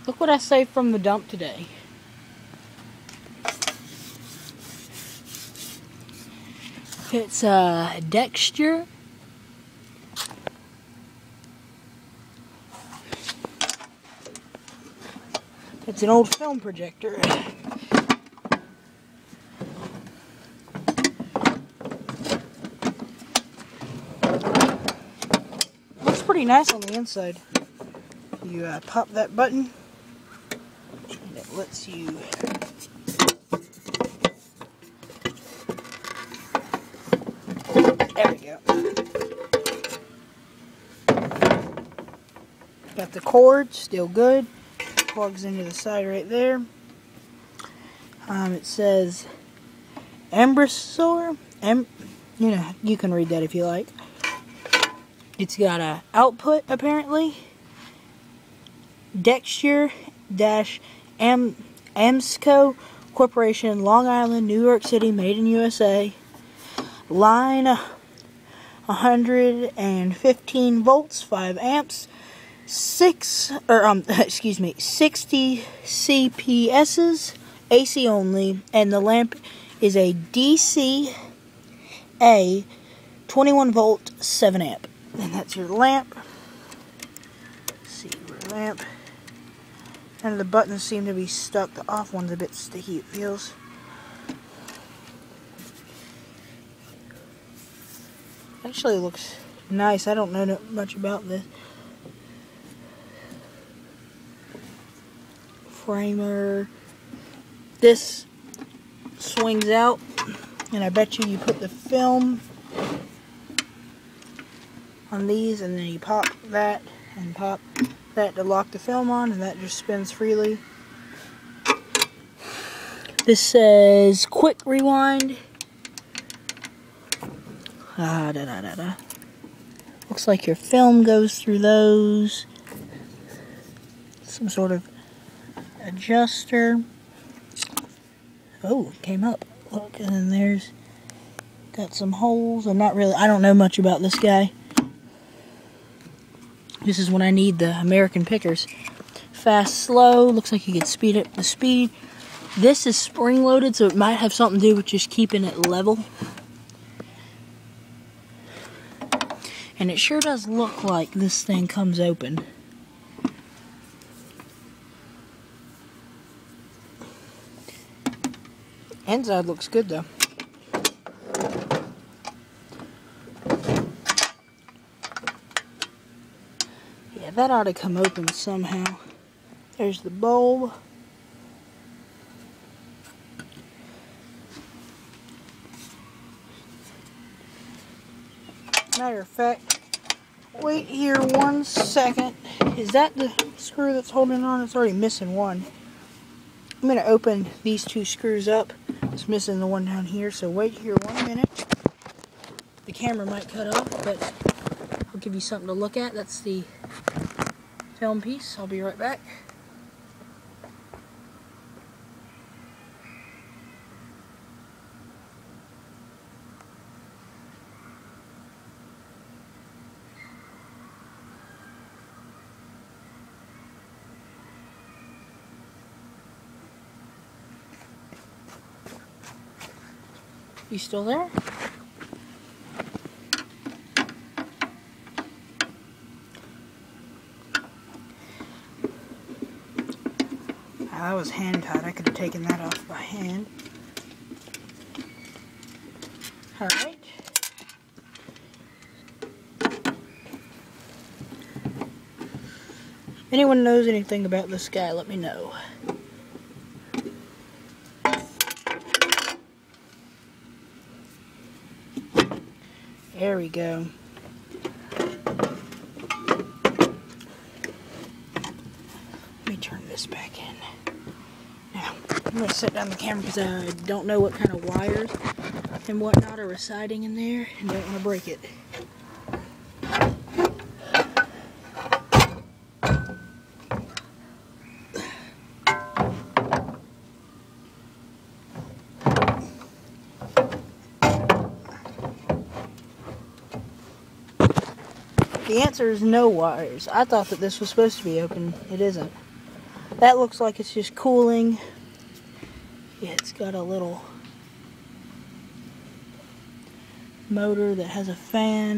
Look what I saved from the dump today. It's Dexter. It's an old film projector. Looks pretty nice on the inside. You pop that button, and it lets you there we go. Got the cord, still good. Plugs into the side right there. It says Embrasor. You know, you can read that if you like. It's got a output apparently. Dexter-Amsco Corporation, Long Island, New York City, made in USA. Line 115 volts, 5 amps. 60 CPS's, AC only, and the lamp is a DC A 21 volt 7 amp. And that's your lamp. Let's see your lamp. And the buttons seem to be stuck. The off one's a bit sticky, it feels. Actually looks nice. I don't know much about this. Framer. This swings out, and I bet you put the film on these, and then you pop that and pop that to lock the film on, and that just spins freely. This says quick rewind. Looks like your film goes through those. Some sort of adjuster. Oh, it came up. Look, and then there's got some holes. I'm not really, I don't know much about this guy. This is when I need the American pickers. Fast, slow. Looks like you could speed up the speed. This is spring loaded, so it might have something to do with just keeping it level. And it sure does look like this thing comes open. Inside looks good though. Yeah, that ought to come open somehow. There's the bulb. Matter of fact, wait here 1 second. Is that the screw that's holding on? It's already missing one. I'm going to open these 2 screws up. It's missing the one down here, so wait here 1 minute. The camera might cut off, but I'll give you something to look at. That's the film piece. I'll be right back. You still there? That was hand tied. I could have taken that off by hand. Alright. Anyone knows anything about this guy, let me know. There we go. Let me turn this back in. Now, I'm going to set down the camera because I don't know what kind of wires and whatnot are residing in there and don't want to break it. The answer is no wires. I thought that this was supposed to be open. It isn't. That looks like it's just cooling. Yeah, it's got a little motor that has a fan.